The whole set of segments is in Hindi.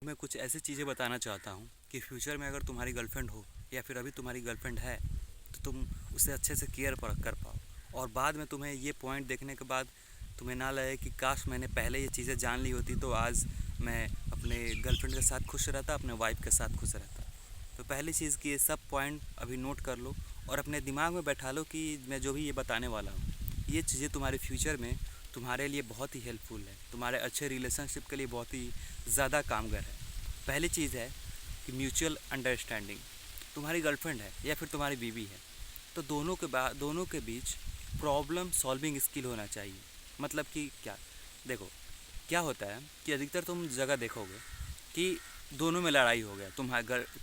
तुम्हें कुछ ऐसी चीज़ें बताना चाहता हूँ कि फ्यूचर में अगर तुम्हारी गर्लफ्रेंड हो या फिर अभी तुम्हारी गर्लफ्रेंड है तो तुम उसे अच्छे से केयर कर पाओ, और बाद में तुम्हें ये पॉइंट देखने के बाद तुम्हें ना लगे कि काश मैंने पहले ये चीज़ें जान ली होती तो आज मैं अपने गर्लफ्रेंड के साथ खुश रहता, अपने वाइफ के साथ खुश रहता। तो पहली चीज़ कि ये सब पॉइंट अभी नोट कर लो और अपने दिमाग में बैठा लो कि मैं जो भी ये बताने वाला हूँ ये चीज़ें तुम्हारे फ्यूचर में तुम्हारे लिए बहुत ही हेल्पफुल है, तुम्हारे अच्छे रिलेशनशिप के लिए बहुत ही ज़्यादा कामगर है। पहली चीज़ है कि म्यूचुअल अंडरस्टैंडिंग। तुम्हारी गर्लफ्रेंड है या फिर तुम्हारी बीवी है तो दोनों के बीच प्रॉब्लम सॉल्विंग स्किल होना चाहिए। मतलब कि क्या, देखो क्या होता है कि अधिकतर तुम जगह देखोगे कि दोनों में लड़ाई हो गया,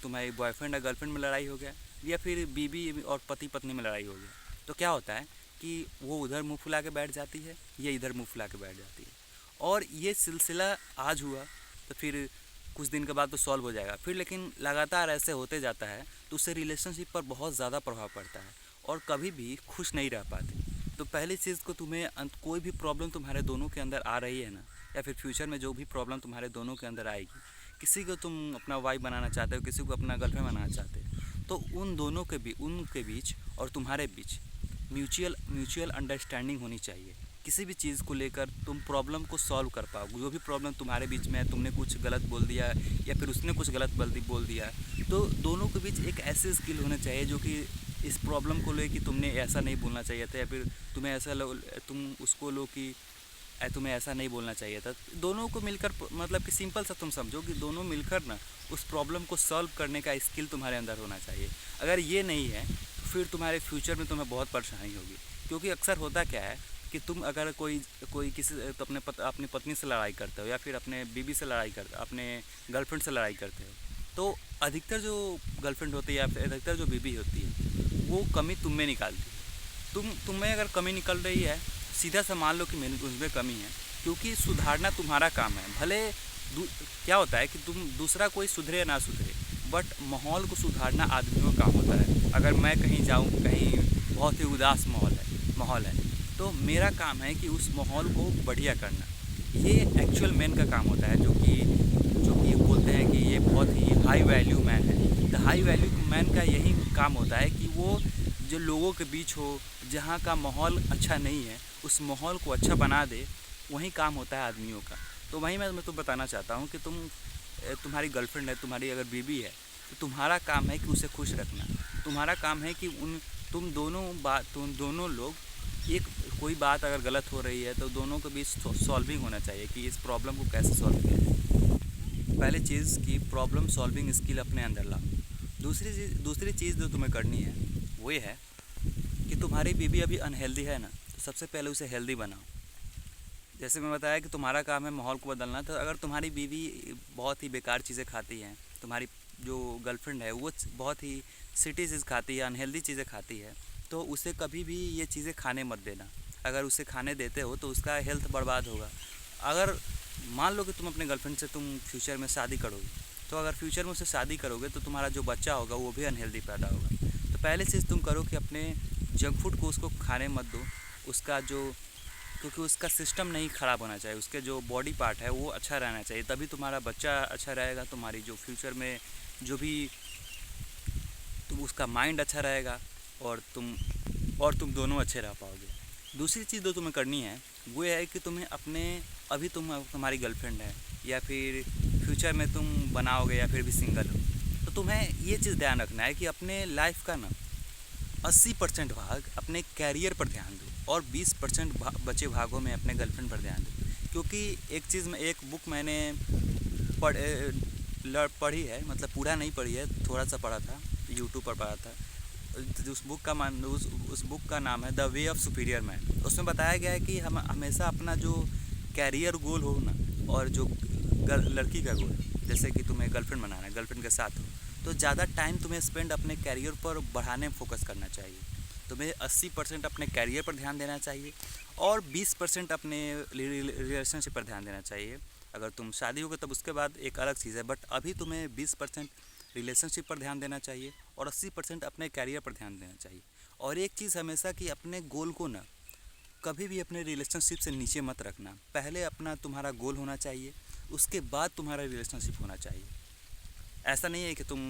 तुम्हारी बॉयफ्रेंड और गर्लफ्रेंड में लड़ाई हो गया या फिर बीवी और पति पत्नी में लड़ाई हो गया, तो क्या होता है कि वो उधर मुंह फुला के बैठ जाती है, ये इधर मुंह फुला के बैठ जाती है, और ये सिलसिला आज हुआ तो फिर कुछ दिन के बाद तो सॉल्व हो जाएगा, फिर लेकिन लगातार ऐसे होते जाता है तो उससे रिलेशनशिप पर बहुत ज़्यादा प्रभाव पड़ता है और कभी भी खुश नहीं रह पाते। तो पहली चीज़ को तुम्हें कोई भी प्रॉब्लम तुम्हारे दोनों के अंदर आ रही है ना, या फिर फ्यूचर में जो भी प्रॉब्लम तुम्हारे दोनों के अंदर आएगी, किसी को तुम अपना वाइफ बनाना चाहते हो, किसी को अपना गर्लफ्रेंड बनाना चाहते हो, तो उनके बीच और तुम्हारे बीच म्यूचुअल अंडरस्टैंडिंग होनी चाहिए। किसी भी चीज़ को लेकर तुम प्रॉब्लम को सॉल्व कर पाओ। जो भी प्रॉब्लम तुम्हारे बीच में है, तुमने कुछ गलत बोल दिया या फिर उसने कुछ गलत बोल दिया, तो दोनों के बीच एक ऐसी स्किल होना चाहिए जो कि इस प्रॉब्लम को ले कि तुमने ऐसा नहीं बोलना चाहिए था, या फिर तुम उसको लो कि तुम्हें ऐसा नहीं बोलना चाहिए था। दोनों को मिलकर, मतलब कि सिंपल सा तुम समझो कि दोनों मिलकर ना उस प्रॉब्लम को सॉल्व करने का स्किल तुम्हारे अंदर होना चाहिए। अगर ये नहीं है तो फिर तुम्हारे फ्यूचर में तुम्हें बहुत परेशानी होगी, क्योंकि अक्सर होता क्या है कि तुम अगर कोई किसी तो अपनी पत्नी से लड़ाई करते हो या फिर अपने बीवी से लड़ाई करते हो, अपने गर्लफ्रेंड से लड़ाई करते हो, तो अधिकतर जो गर्लफ्रेंड होती है या फिर अधिकतर जो बीवी होती है वो कमी तुम में निकालती है। तुम्हें अगर कमी निकल रही है, सीधा सा मान लो कि मेरी उसमें कमी है, क्योंकि सुधारना तुम्हारा काम है। भले क्या होता है कि तुम दूसरा कोई सुधरे या ना सुधरे, बट माहौल को सुधारना आदमियों का काम होता है। अगर मैं कहीं जाऊँ, कहीं बहुत ही उदास माहौल है तो मेरा काम है कि उस माहौल को बढ़िया करना। ये एक्चुअल मैन का काम होता है, जो कि बोलते हैं कि ये बहुत ही हाई वैल्यू मैन है। द हाई वैल्यू मैन का यही काम होता है कि वो जो लोगों के बीच हो, जहाँ का माहौल अच्छा नहीं है उस माहौल को अच्छा बना दे, वही काम होता है आदमियों का। तो वही मैं तुम्हें बताना चाहता हूँ कि तुम्हारी गर्लफ्रेंड है, तुम्हारी अगर बीवी है, तो तुम्हारा काम है कि उसे खुश रखना। तुम्हारा काम है कि तुम दोनों लोग कोई बात अगर गलत हो रही है तो दोनों के बीच सॉल्विंग होना चाहिए कि इस प्रॉब्लम को कैसे सॉल्व किया जाए। पहली चीज़ कि प्रॉब्लम सॉल्विंग स्किल अपने अंदर लाओ। दूसरी चीज़ जो तुम्हें करनी है वो ये है कि तुम्हारी बीवी अभी अनहेल्दी है ना, तो सबसे पहले उसे हेल्दी बनाओ। जैसे मैं बताया कि तुम्हारा काम है माहौल को बदलना, तो अगर तुम्हारी बीवी बहुत ही बेकार चीज़ें खाती हैं, तुम्हारी जो गर्लफ्रेंड है वो बहुत ही सिटी चीज़ खाती है, अनहेल्दी चीज़ें खाती है, तो उसे कभी भी ये चीज़ें खाने मत देना। अगर उसे खाने देते हो तो उसका हेल्थ बर्बाद होगा। अगर मान लो कि तुम अपने गर्लफ्रेंड से तुम फ्यूचर में शादी करोगे, तो अगर फ्यूचर में उससे शादी करोगे तो तुम्हारा जो बच्चा होगा वो भी अनहेल्दी पैदा होगा। तो पहले चीज़ तुम करो कि अपने जंक फूड को उसको खाने मत दो। क्योंकि उसका सिस्टम नहीं ख़राब होना चाहिए, उसके जो बॉडी पार्ट है वो अच्छा रहना चाहिए, तभी तुम्हारा बच्चा अच्छा रहेगा, तुम्हारी जो फ्यूचर में जो भी उसका माइंड अच्छा रहेगा और तुम दोनों अच्छे रह पाओगे। दूसरी चीज़ जो तुम्हें करनी है वो है कि तुम्हारी गर्लफ्रेंड है या फिर फ्यूचर में तुम बनाओगे या फिर भी सिंगल हो, तो तुम्हें ये चीज़ ध्यान रखना है कि अपने लाइफ का ना 80% भाग अपने कैरियर पर ध्यान दो और 20% बचे भागों में अपने गर्लफ्रेंड पर ध्यान दो। क्योंकि एक बुक मैंने पढ़ी है, मतलब पूरा नहीं पढ़ी है, थोड़ा सा पढ़ा था, यूट्यूब पर पढ़ा था। उस बुक का नाम है the way of superior man. उसमें बताया गया है कि हम हमेशा अपना जो कैरियर गोल हो ना, और जो लड़की का गोल, जैसे कि तुम्हें गर्लफ्रेंड बनाना है, गर्लफ्रेंड के साथ हो, तो ज़्यादा टाइम तुम्हें स्पेंड अपने कैरियर पर बढ़ाने में फोकस करना चाहिए। तुम्हें 80% अपने कैरियर पर ध्यान देना चाहिए और 20% अपने रिलेशनशिप पर ध्यान देना चाहिए। अगर तुम शादी होगे तब उसके बाद एक अलग चीज़ है, बट अभी तुम्हें 20% रिलेशनशिप पर ध्यान देना चाहिए और 80% अपने कैरियर पर ध्यान देना चाहिए। और एक चीज़ हमेशा कि अपने गोल को ना कभी भी अपने रिलेशनशिप से नीचे मत रखना। पहले अपना तुम्हारा गोल होना चाहिए, उसके बाद तुम्हारा रिलेशनशिप होना चाहिए। ऐसा नहीं है कि तुम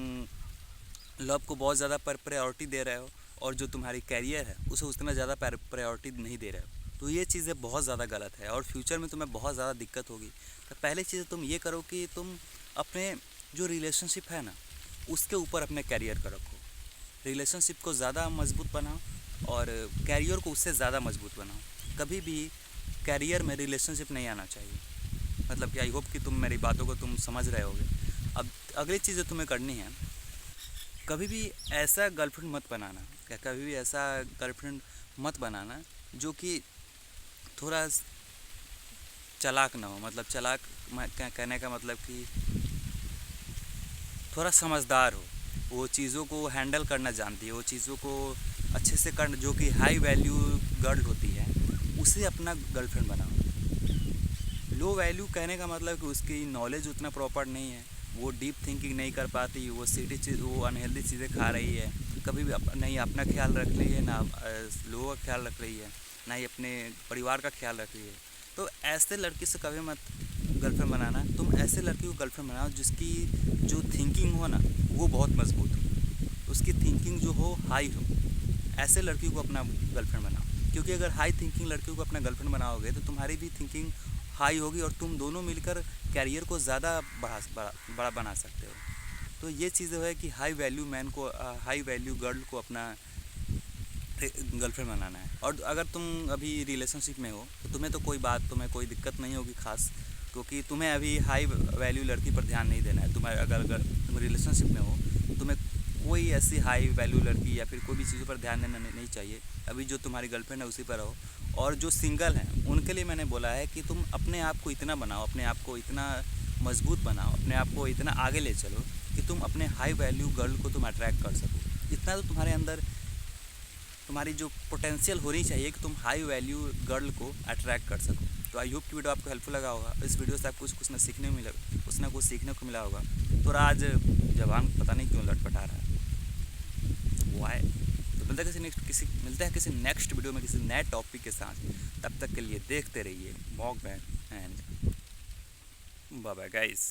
लव को बहुत ज़्यादा प्रायोरिटी दे रहे हो और जो तुम्हारी कैरियर है उसे उतना ज़्यादा प्रायोरिटी नहीं दे रहे हो, तो ये चीज़ें बहुत ज़्यादा गलत है और फ्यूचर में तुम्हें बहुत ज़्यादा दिक्कत होगी। तो पहली चीज़ तुम ये करो कि तुम अपने जो रिलेशनशिप है ना उसके ऊपर अपने कैरियर को रखो, रिलेशनशिप को ज़्यादा मजबूत बनाओ और कैरियर को उससे ज़्यादा मजबूत बनाओ। कभी भी कैरियर में रिलेशनशिप नहीं आना चाहिए। मतलब कि आई होप कि तुम मेरी बातों को तुम समझ रहे होगे। अब अगली चीज़ जो तुम्हें करनी है, कभी भी ऐसा गर्लफ्रेंड मत बनाना, क्या कभी भी ऐसा गर्लफ्रेंड मत बनाना जो कि थोड़ा चालाक ना हो। मतलब चालाक कहने का मतलब कि थोड़ा समझदार हो, वो चीज़ों को हैंडल करना जानती है, वो चीज़ों को अच्छे से कर, जो कि हाई वैल्यू गर्ल होती है उसे अपना गर्लफ्रेंड बनाओ। लो वैल्यू कहने का मतलब कि उसकी नॉलेज उतना प्रॉपर नहीं है, वो डीप थिंकिंग नहीं कर पाती, वो सीधी चीज़, वो अनहेल्दी चीज़ें खा रही है, कभी भी नहीं अपना ख्याल रख रही है, ना लोगों का ख्याल रख रही है, ना ही अपने परिवार का ख्याल रख रही है। तो ऐसे लड़की से कभी मत गर्लफ्रेंड बनाना। तुम ऐसे लड़की को गर्लफ्रेंड बनाओ जिसकी जो थिंकिंग हो ना वो बहुत मजबूत हो, उसकी थिंकिंग जो हो हाई हो। ऐसे लड़की को अपना गर्लफ्रेंड बनाओ, क्योंकि अगर हाई थिंकिंग लड़की को अपना गर्लफ्रेंड बनाओगे तो तुम्हारी भी थिंकिंग हाई होगी और तुम दोनों मिलकर कैरियर को ज़्यादा बड़ा बना सकते हो। तो ये चीज़ है कि हाई वैल्यू मैन को, हाई वैल्यू गर्ल को अपना गर्लफ्रेंड बनाना है। और अगर तुम अभी रिलेशनशिप में हो तो तुम्हें कोई दिक्कत नहीं होगी खास, क्योंकि तुम्हें अभी हाई वैल्यू लड़की पर ध्यान नहीं देना है। तुम्हें अगर तुम रिलेशनशिप में हो तो तुम्हें कोई ऐसी हाई वैल्यू लड़की या फिर कोई भी चीज़ों पर ध्यान देना नहीं चाहिए। अभी जो तुम्हारी गर्लफ्रेंड है उसी पर रहो। और जो सिंगल हैं उनके लिए मैंने बोला है कि तुम अपने आप को इतना बनाओ, अपने आप को इतना मजबूत बनाओ, अपने आप को इतना आगे ले चलो कि तुम अपने हाई वैल्यू गर्ल को तुम अट्रैक्ट कर सको। इतना तो तुम्हारे अंदर तुम्हारी जो पोटेंशियल होनी चाहिए कि तुम हाई वैल्यू गर्ल को अट्रैक्ट कर सको। तो आई होप कि वीडियो आपको हेल्पफुल लगा होगा। इस वीडियो से आपको कुछ ना सीखने को मिला, कुछ ना कुछ सीखने को मिला होगा। तो आज जबान पता नहीं क्यों लटपटा रहा है, वाई। तो मिलते हैं किसी नेक्स्ट वीडियो में किसी नए टॉपिक के साथ। तब तक के लिए देखते रहिए मॉक बैन एंड बाय बाय गाइस।